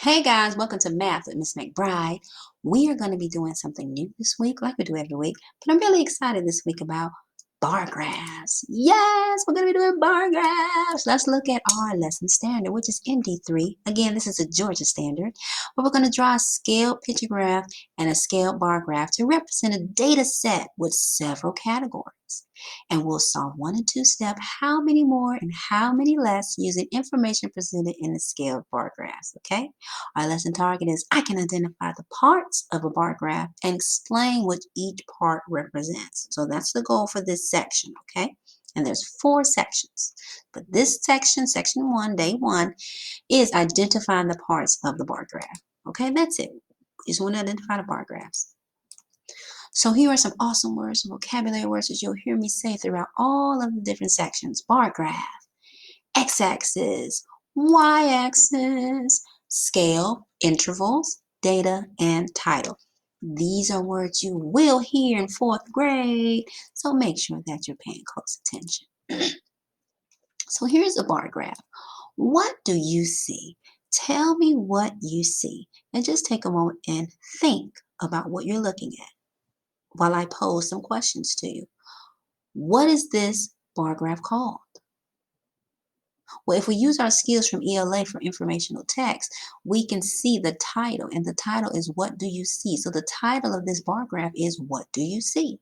Hey guys, welcome to Math with Miss McBride. We are going to be doing something new this week, like we do every week, but I'm really excited this week about bar graphs. Yes, we're going to be doing bar graphs. Let's look at our lesson standard, which is MD3. Again, this is a Georgia standard, but we're going to draw a scaled picture graph and a scaled bar graph to represent a data set with several categories. And we'll solve 1 and 2 step how many more and how many less using information presented in the scaled bar graphs, okay? Our lesson target is I can identify the parts of a bar graph and explain what each part represents. So that's the goal for this section, okay? And there's 4 sections. But this section, section 1, day 1, is identifying the parts of the bar graph. Okay, that's it. You just want to identify the bar graphs. So here are some awesome words, some vocabulary words that you'll hear me say throughout all of the different sections. Bar graph, x-axis, y-axis, scale, intervals, data, and title. These are words you will hear in 4th grade, so make sure that you're paying close attention. So here's a bar graph. What do you see? Tell me what you see. And just take a moment and think about what you're looking at while I pose some questions to you. What is this bar graph called? Well, if we use our skills from ELA for informational text, we can see the title, and the title is What Do You See? So the title of this bar graph is What Do You See?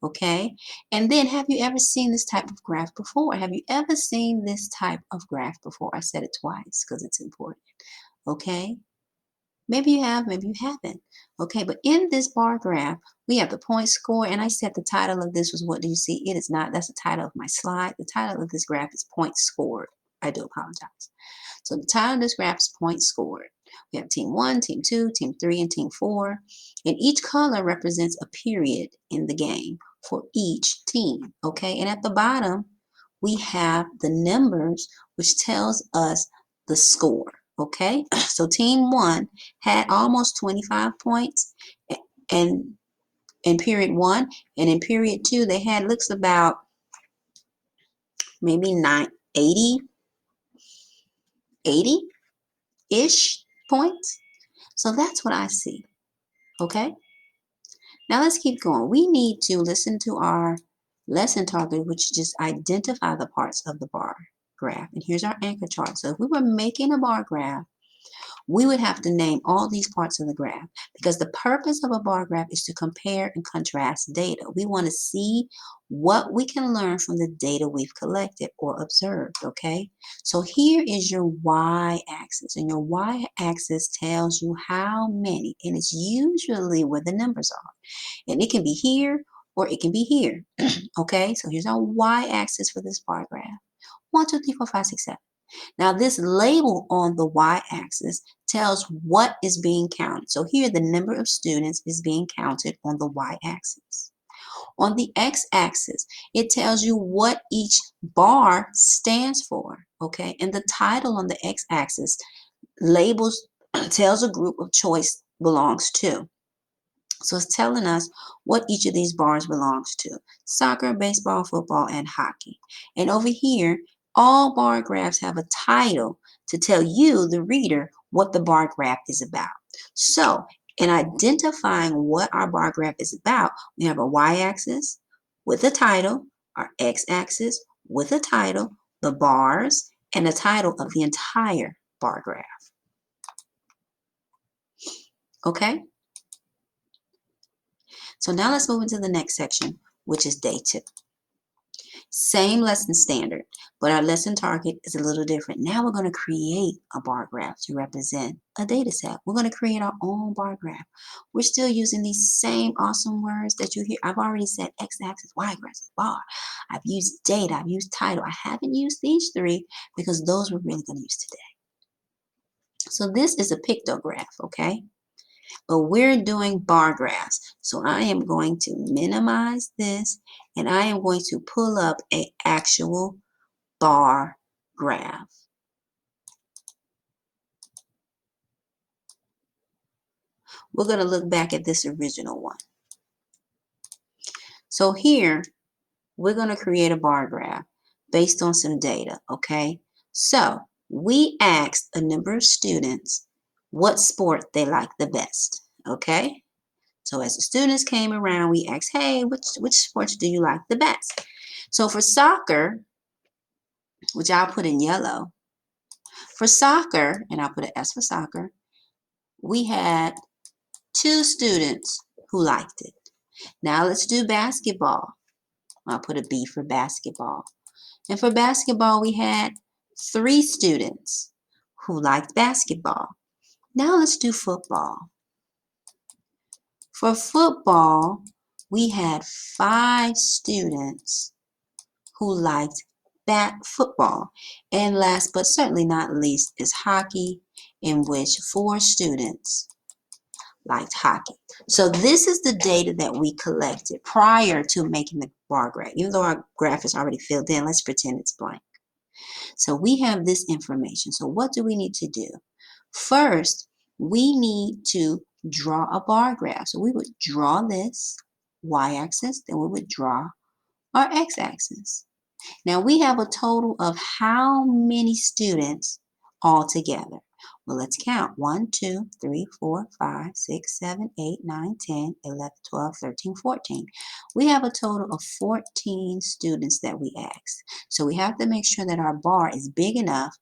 Okay, and then have you ever seen this type of graph before? Have you ever seen this type of graph before? I said it twice because it's important. Okay, maybe you have, maybe you haven't. Okay, but in this bar graph, we have the point score, and I said the title of this was What Do You See? It is not. That's the title of my slide. The title of this graph is Point Scored. I do apologize. So the title of this graph is Point Scored. We have Team 1, Team 2, Team 3, and Team 4. And each color represents a period in the game for each team. Okay, and at the bottom, we have the numbers, which tells us the score. Okay, so Team 1 had almost 25 points and in period 1, and in period 2 they had looks about maybe 80-ish points. So that's what I see. Okay, now let's keep going. We need to listen to our lesson target, which just identify the parts of the bar graph. And here's our anchor chart. So if we were making a bar graph, we would have to name all these parts of the graph because the purpose of a bar graph is to compare and contrast data. We want to see what we can learn from the data we've collected or observed, okay? So here is your y-axis, and your y-axis tells you how many, and it's usually where the numbers are. And it can be here or it can be here, okay? So here's our y-axis for this bar graph. 1, 2, 3, 4, 5, 6, 7. Now this label on the y-axis tells what is being counted. So here the number of students is being counted on the y-axis. On the x-axis, it tells you what each bar stands for, okay? And the title on the x-axis labels tells a group of choice belongs to. So it's telling us what each of these bars belongs to. Soccer, baseball, football, and hockey. And over here, all bar graphs have a title to tell you, the reader, what the bar graph is about. So in identifying what our bar graph is about, we have a y-axis with a title, our x-axis with a title, the bars, and the title of the entire bar graph. Okay? So now let's move into the next section, which is day 2. Same lesson standard, but our lesson target is a little different. Now we're going to create a bar graph to represent a data set. We're going to create our own bar graph. We're still using these same awesome words that you hear. I've already said x-axis, y-axis, bar. I've used data. I've used title. I haven't used these 3 because those we're really going to use today. So this is a pictograph, okay? But we're doing bar graphs. So I am going to minimize this and I am going to pull up an actual bar graph. We're going to look back at this original one. So here, we're going to create a bar graph based on some data, okay? So we asked a number of students what sport they like the best. Okay? So as the students came around, we asked, hey, which sports do you like the best? So for soccer, which I'll put in yellow, for soccer, and I'll put an S for soccer, we had 2 students who liked it. Now let's do basketball. I'll put a B for basketball. And for basketball, we had 3 students who liked basketball. Now let's do football. For football, we had 5 students who liked football. And last but certainly not least is hockey, in which 4 students liked hockey. So this is the data that we collected prior to making the bar graph. Even though our graph is already filled in, let's pretend it's blank. So we have this information. So what do we need to do? First, we need to draw a bar graph. So we would draw this y-axis, then we would draw our x-axis. Now we have a total of how many students altogether? Well, let's count. 1, 2, 3, 4, 5, 6, 7, 8, 9, 10, 11, 12, 13, 14. We have a total of 14 students that we asked. So we have to make sure that our bar is big enough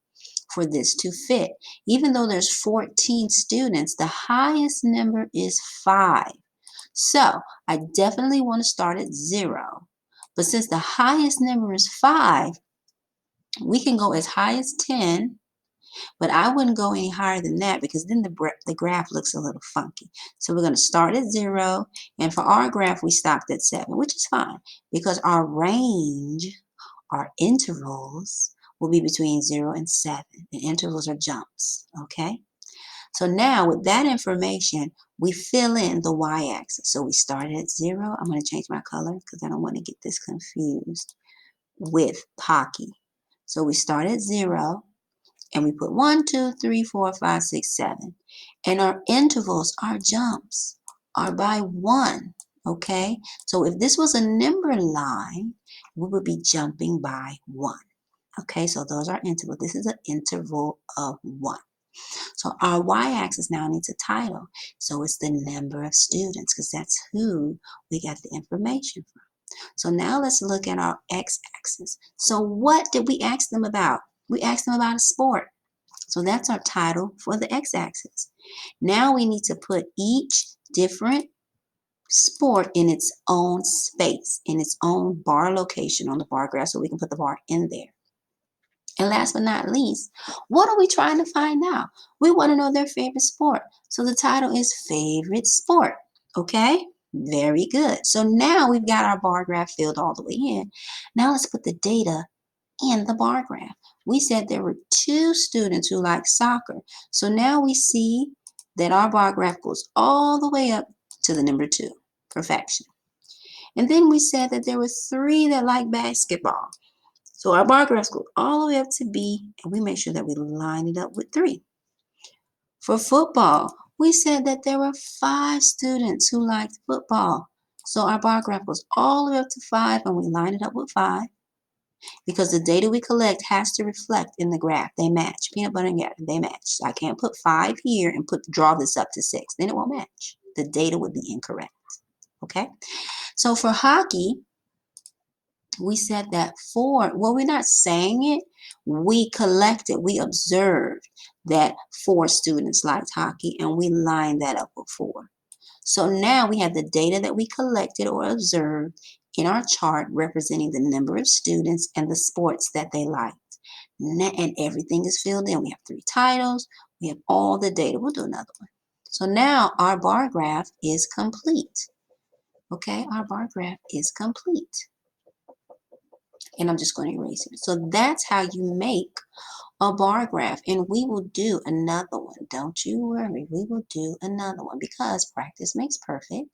for this to fit. Even though there's 14 students, the highest number is 5. So I definitely want to start at 0. But since the highest number is 5, we can go as high as 10, but I wouldn't go any higher than that because then the graph looks a little funky. So we're going to start at 0, and for our graph, we stopped at 7, which is fine because our range, our intervals, will be between 0 and 7. And intervals are jumps, okay? So now with that information, we fill in the y-axis. So we started at 0. I'm going to change my color because I don't want to get this confused with hockey. So we start at 0 and we put 1, 2, 3, 4, 5, 6, 7. And our intervals, our jumps, are by 1. Okay? So if this was a number line, we would be jumping by 1. Okay, so those are intervals. This is an interval of 1. So our y-axis now needs a title. So it's the number of students because that's who we got the information from. So now let's look at our x-axis. So what did we ask them about? We asked them about a sport. So that's our title for the x-axis. Now we need to put each different sport in its own space, in its own bar location on the bar graph so we can put the bar in there. And last but not least, what are we trying to find out? We want to know their favorite sport. So the title is Favorite Sport. Okay? Very good. So now we've got our bar graph filled all the way in. Now let's put the data in the bar graph. We said there were 2 students who like soccer. So now we see that our bar graph goes all the way up to the number 2, perfection. And then we said that there were 3 that like basketball. So our bar graphs go all the way up to B, and we make sure that we line it up with 3. For football, we said that there were 5 students who liked football. So our bar graph goes all the way up to 5, and we line it up with 5 because the data we collect has to reflect in the graph. They match. Peanut butter and gathered, they match. So I can't put 5 here and draw this up to 6. Then it won't match. The data would be incorrect. Okay? So for hockey, we said that we're not saying it, we collected, we observed that 4 students liked hockey and we lined that up with 4. So now we have the data that we collected or observed in our chart representing the number of students and the sports that they liked. And everything is filled in. We have 3 titles, we have all the data. We'll do another one. So now our bar graph is complete. Okay, our bar graph is complete. And I'm just going to erase it. So that's how you make a bar graph. And we will do another one. Don't you worry. We will do another one because practice makes perfect.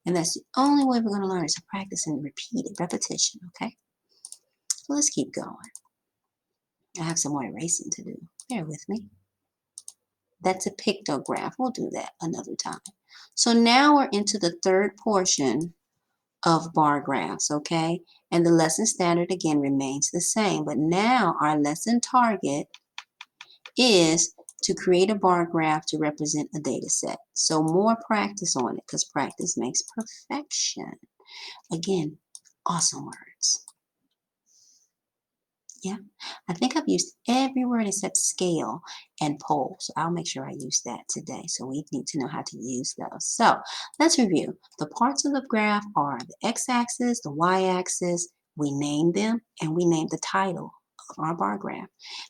And that's the only way we're going to learn is to practice and repeat it, repetition, okay? So let's keep going. I have some more erasing to do. Bear with me. That's a pictograph. We'll do that another time. So now we're into the third portion of bar graphs, okay? And the lesson standard again remains the same, but now our lesson target is to create a bar graph to represent a data set. So more practice on it because practice makes perfection. Again, awesome words. Yeah, I think I've used every word except scale and pole. So I'll make sure I use that today. So we need to know how to use those. So let's review. The parts of the graph are the x-axis, the y-axis. We name them and we name the title of our bar graph.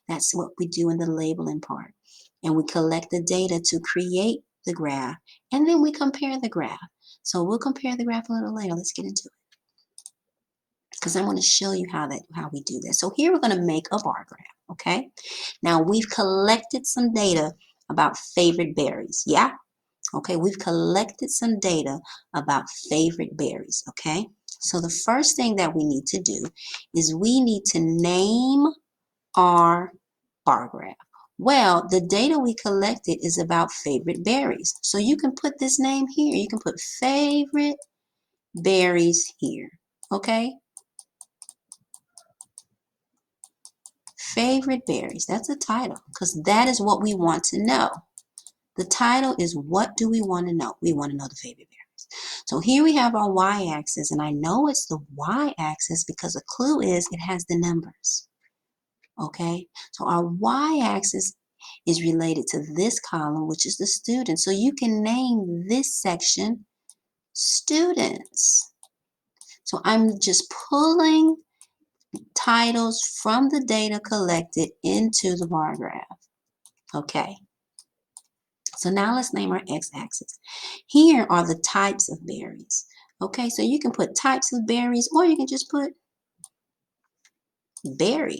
That's what we do in the labeling part. And we collect the data to create the graph and then we compare the graph. So we'll compare the graph a little later. Let's get into it because I want to show you how we do this. So here we're going to make a bar graph, okay? Now we've collected some data about favorite berries, yeah? Okay, we've collected some data about favorite berries, okay? So the first thing that we need to do is we need to name our bar graph. Well, the data we collected is about favorite berries. So you can put this name here. You can put favorite berries here, okay? Favorite berries. That's a title because that is what we want to know. The title is what do we want to know? We want to know the favorite berries. So here we have our y-axis, and I know it's the y-axis because the clue is it has the numbers. Okay, so our y-axis is related to this column, which is the students. So you can name this section students. So I'm just pulling titles from the data collected into the bar graph. Okay, so now let's name our x-axis. Here are the types of berries. Okay, so you can put types of berries or you can just put berry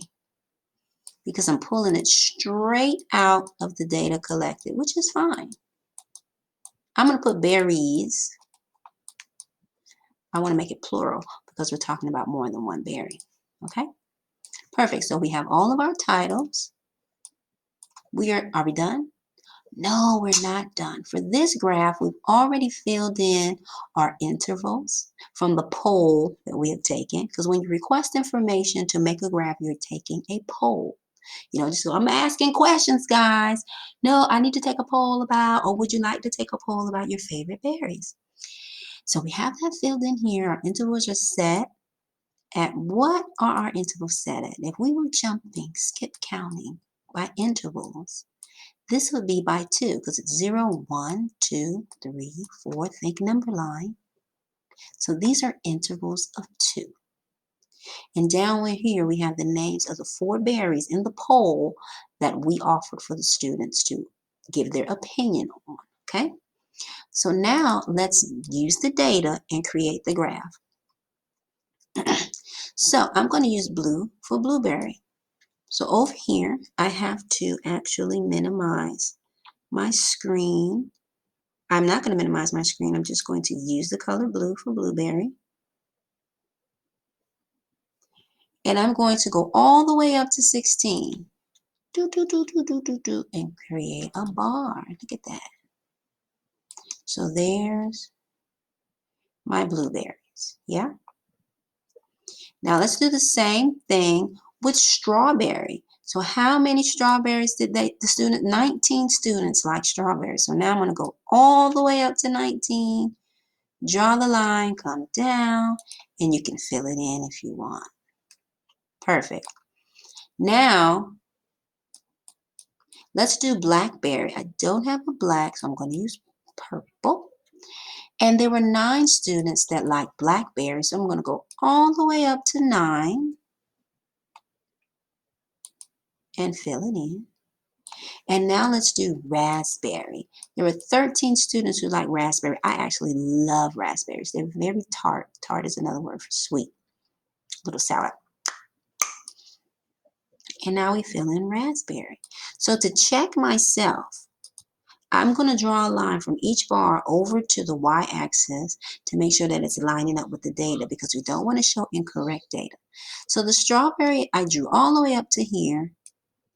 because I'm pulling it straight out of the data collected, which is fine. I'm going to put berries. I want to make it plural because we're talking about more than one berry. Okay, perfect. So we have all of our titles. Are we done? No, we're not done. For this graph, we've already filled in our intervals from the poll that we have taken. Because when you request information to make a graph, you're taking a poll. You know, just so I'm asking questions, guys. No, I need to take a poll about, or would you like to take a poll about your favorite berries? So we have that filled in here. Our intervals are set. At what are our intervals set at? If we were jumping, skip counting by intervals, this would be by 2 because it's 0, 1, 2, 3, 4. Think number line. So these are intervals of 2. And down here we have the names of the 4 berries in the poll that we offered for the students to give their opinion on. Okay? So now let's use the data and create the graph. So I'm going to use blue for blueberry. So over here I have to actually minimize my screen. I'm not going to minimize my screen. I'm just going to use the color blue for blueberry. And I'm going to go all the way up to 16. And create a bar. Look at that. So there's my blueberries. Yeah. Now let's do the same thing with strawberry. So how many strawberries did the student, 19 students like strawberries. So now I'm going to go all the way up to 19. Draw the line, come down, and you can fill it in if you want. Perfect. Now, let's do blackberry. I don't have a black, so I'm going to use purple. And there were 9 students that liked blackberry, so I'm going to go all the way up to 9 and fill it in. And now let's do raspberry. There were 13 students who like raspberry. I actually love raspberries. They're very tart. Tart is another word for sweet. A little sour. And now we fill in raspberry. So to check myself, I'm going to draw a line from each bar over to the y-axis to make sure that it's lining up with the data because we don't want to show incorrect data. So the strawberry, I drew all the way up to here.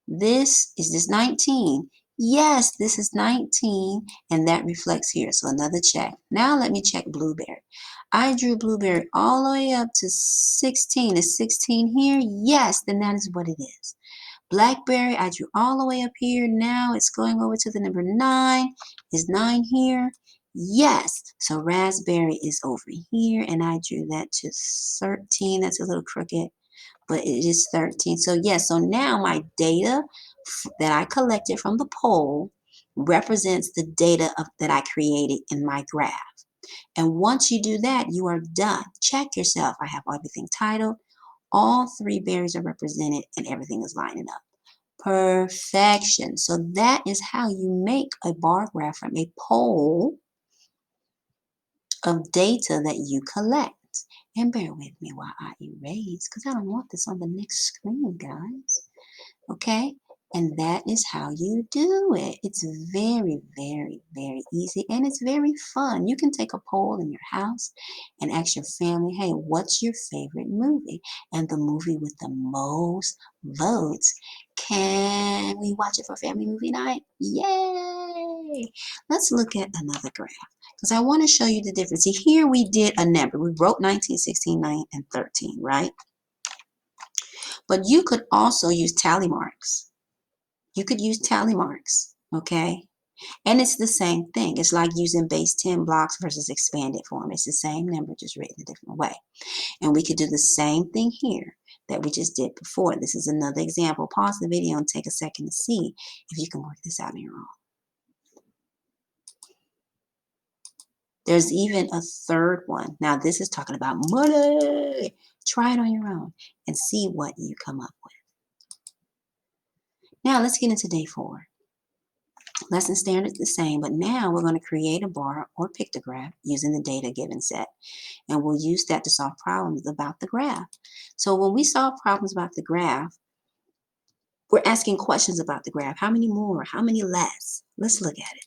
Is this 19? Yes, this is 19, and that reflects here. So another check. Now let me check blueberry. I drew blueberry all the way up to 16. Is 16 here? Yes, then that is what it is. Blackberry, I drew all the way up here. Now it's going over to the number 9. Is 9 here? Yes. So raspberry is over here, and I drew that to 13. That's a little crooked, but it is 13. So yes, so now my data that I collected from the poll represents the data that I created in my graph. And once you do that, you are done. Check yourself. I have everything titled. All 3 berries are represented, and everything is lining up. Perfection. So that is how you make a bar graph from a poll of data that you collect. And bear with me while I erase, because I don't want this on the next screen, guys. Okay? And that is how you do it. It's very, very, very easy, and it's very fun. You can take a poll in your house and ask your family, hey, what's your favorite movie? And the movie with the most votes, can we watch it for family movie night? Yay! Let's look at another graph, because I want to show you the difference. See, here we did a number. We wrote 19, 16, 9, and 13, right? But you could also use tally marks. You could use tally marks, okay? And it's the same thing. It's like using base 10 blocks versus expanded form. It's the same number, just written a different way. And we could do the same thing here that we just did before. This is another example. Pause the video and take a second to see if you can work this out on your own. There's even a third one. Now, this is talking about money. Try it on your own and see what you come up with. Now, let's get into day 4. Lesson standard is the same, but now we're going to create a bar or pictograph using the data given set. And we'll use that to solve problems about the graph. So when we solve problems about the graph, we're asking questions about the graph. How many more? How many less? Let's look at it.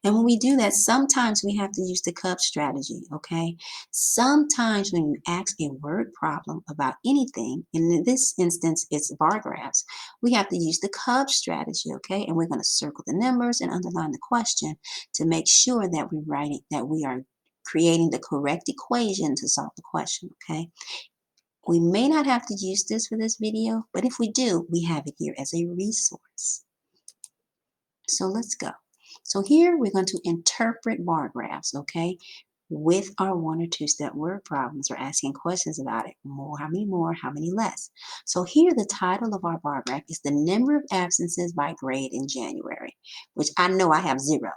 And when we do that, sometimes we have to use the cup strategy, okay? Sometimes when you ask a word problem about anything, and in this instance, it's bar graphs, we have to use the cup strategy, okay? And we're going to circle the numbers and underline the question to make sure that we are creating the correct equation to solve the question, okay? We may not have to use this for this video, but if we do, we have it here as a resource. So let's go. So here we're going to interpret bar graphs, okay, with our 1 or 2 step word problems. We're asking questions about it. More, how many less? So here the title of our bar graph is the number of absences by grade in January, which I know I have 0.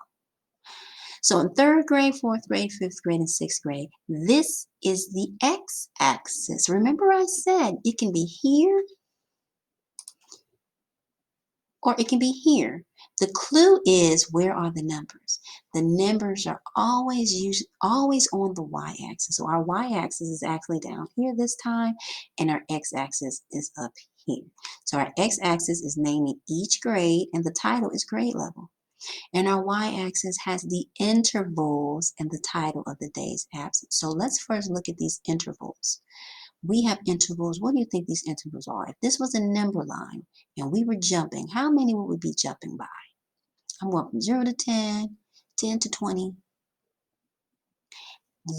So in 3rd grade, 4th grade, 5th grade, and 6th grade, this is the x-axis. Remember I said it can be here or it can be here. The clue is, where are the numbers? The numbers are always on the y-axis. So our y-axis is actually down here this time, and our x-axis is up here. So our x-axis is naming each grade, and the title is grade level. And our y-axis has the intervals and the title of the day's absence. So let's first look at these intervals. We have intervals. What do you think these intervals are? If this was a number line and we were jumping, how many would we be jumping by? I'm going from 0 to 10, 10 to 20.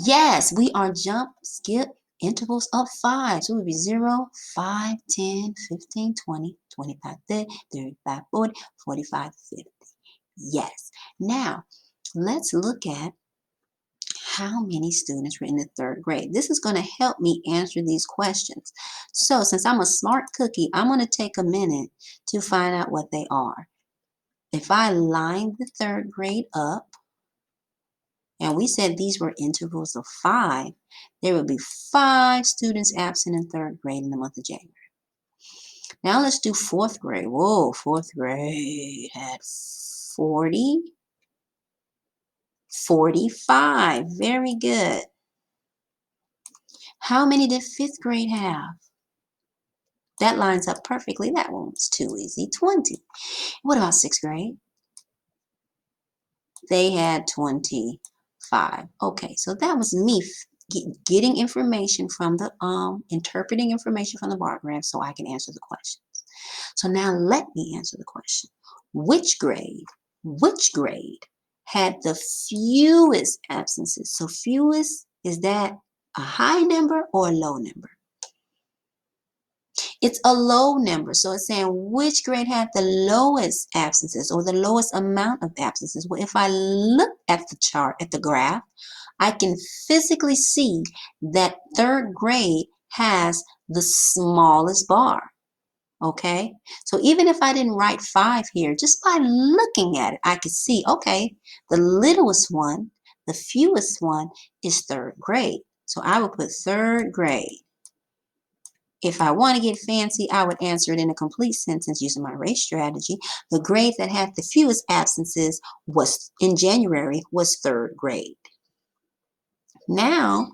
Yes, we are skip intervals of 5. So it would be 0, 5, 10, 15, 20, 25, 30, 35, 40, 45, 50. Yes. Now, let's look at how many students were in the 3rd grade. This is going to help me answer these questions. So since I'm a smart cookie, I'm going to take a minute to find out what they are. If I line the 3rd grade up, and we said these were intervals of 5, there would be 5 students absent in 3rd grade in the month of January. Now let's do 4th grade. Whoa, 4th grade had 40, 45. Very good. How many did 5th grade have? That lines up perfectly. That one's too easy. 20. What about 6th grade? They had 25. Okay, so that was me getting information from the interpreting information from the bar graph so I can answer the questions. So now let me answer the question. Which grade had the fewest absences? So fewest, is that a high number or a low number? It's a low number. So it's saying which grade had the lowest absences or the lowest amount of absences. Well, if I look at the chart, at the graph, I can physically see that third grade has the smallest bar. Okay, so even if I didn't write 5 here, just by looking at it, I could see, okay, the littlest one, the fewest one is third grade. So I would put third grade. If I want to get fancy, I would answer it in a complete sentence using my race strategy. The grade that had the fewest absences was in January was third grade. Now,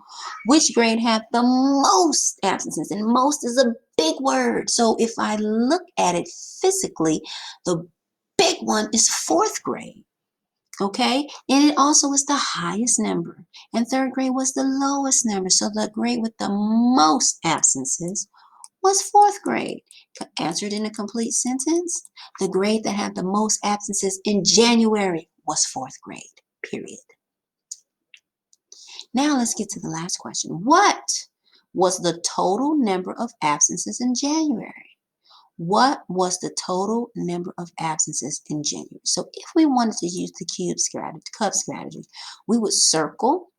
which grade had the most absences? And most is a big word. So if I look at it physically, the big one is fourth grade. Okay, and it also is the highest number. And third grade was the lowest number. So the grade with the most absences was fourth grade. Answered in a complete sentence. The grade that had the most absences in January was fourth grade, period. Now let's get to the last question. What was the total number of absences in January? What was the total number of absences in January? So if we wanted to use the cup strategy, we would circle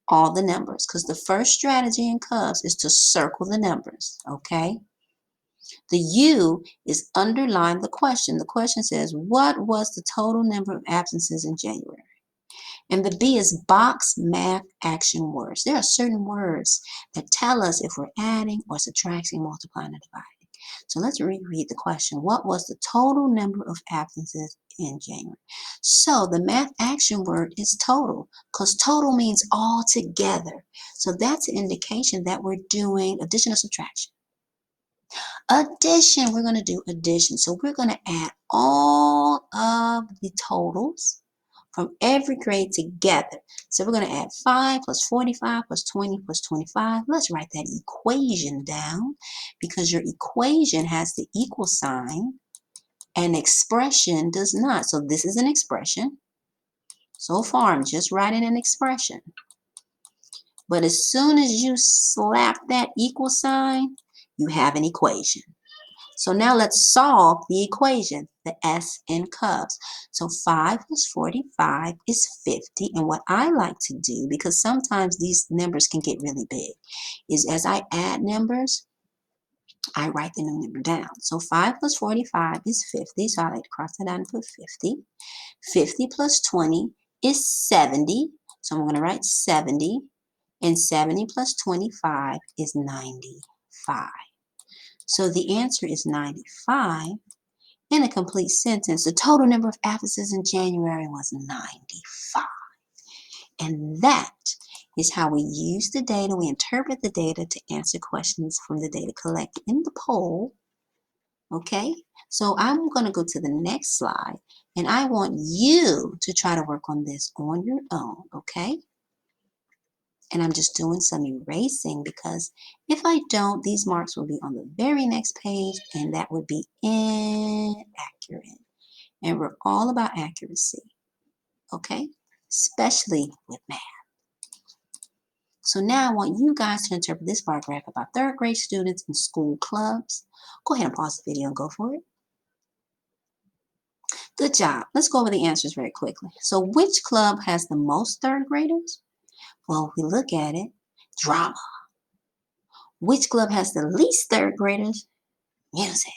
all the numbers because the first strategy in cubs is to circle the numbers, okay? The U is underline the question. The question says, what was the total number of absences in January? And the B is box math action words. There are certain words that tell us if we're adding or subtracting, multiplying, or dividing. So let's reread the question. What was the total number of absences in January? So the math action word is total because total means all together. So that's an indication that we're doing addition or subtraction. Addition, we're going to do addition. So we're going to add all of the totals from every grade together. So we're going to add 5 plus 45 plus 20 plus 25. Let's write that equation down because your equation has the equal sign and expression does not. So this is an expression. So far, I'm just writing an expression. But as soon as you slap that equal sign, you have an equation. So now let's solve the equation, the S in cubs. So 5 plus 45 is 50. And what I like to do, because sometimes these numbers can get really big, is as I add numbers, I write the new number down. So 5 plus 45 is 50. So I like to cross that out and put 50. 50 plus 20 is 70. So I'm going to write 70. And 70 plus 25 is 95. So the answer is 95. In a complete sentence, the total number of absences in January was 95. And that is how we use the data. We interpret the data to answer questions from the data collected in the poll. Okay, so I'm going to go to the next slide, and I want you to try to work on this on your own, okay? And I'm just doing some erasing because if I don't, these marks will be on the very next page, and that would be inaccurate. And we're all about accuracy, okay? Especially with math. So now I want you guys to interpret this bar graph about third grade students in school clubs. Go ahead and pause the video and go for it. Good job. Let's go over the answers very quickly. So which club has the most third graders? Well, if we look at it, drama. Which club has the least third graders? Music.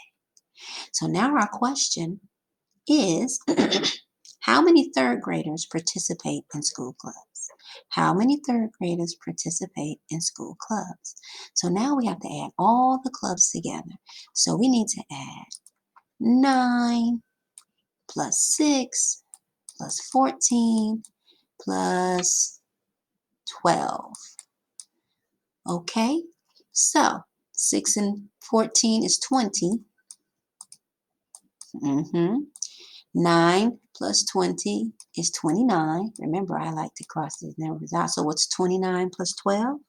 So now our question is, how many third graders participate in school clubs? How many third graders participate in school clubs? So now we have to add all the clubs together. So we need to add 9 plus 6 plus 14 plus 12. Okay, so 6 and 14 is 20. 9 plus 20 is 29. Remember, I like to cross these numbers out. So what's 29 plus 12?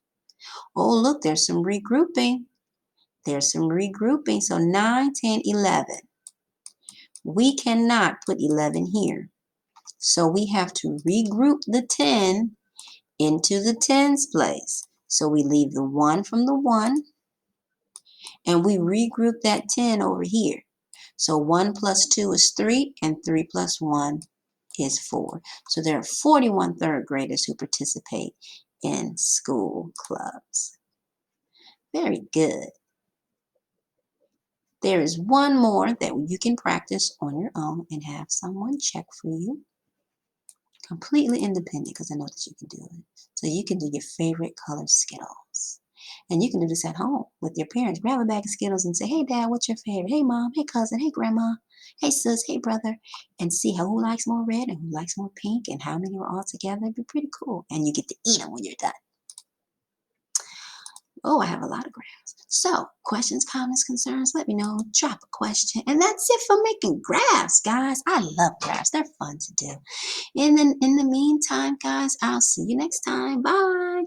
Oh, look, there's some regrouping. There's some regrouping. So 9, 10, 11. We cannot put 11 here. So we have to regroup the 10 into the tens place. So we leave the 1 from the 1, And we regroup that 10 over here. So 1 plus 2 is 3, and 3 plus 1 is 4. So there are 41 third graders who participate in school clubs. Very good. There is one more that you can practice on your own and have someone check for you. Completely independent, because I know that you can do it. So you can do your favorite color Skittles. And you can do this at home with your parents. Grab a bag of Skittles and say, hey, Dad, what's your favorite? Hey, Mom. Hey, cousin. Hey, Grandma. Hey, sis. Hey, brother. And see who likes more red and who likes more pink and how many are all together. It'd be pretty cool. And you get to eat them when you're done. Oh, I have a lot of graphs. So, questions, comments, concerns, let me know. Drop a question. And that's it for making graphs, guys. I love graphs. They're fun to do. And then in the meantime, guys, I'll see you next time. Bye.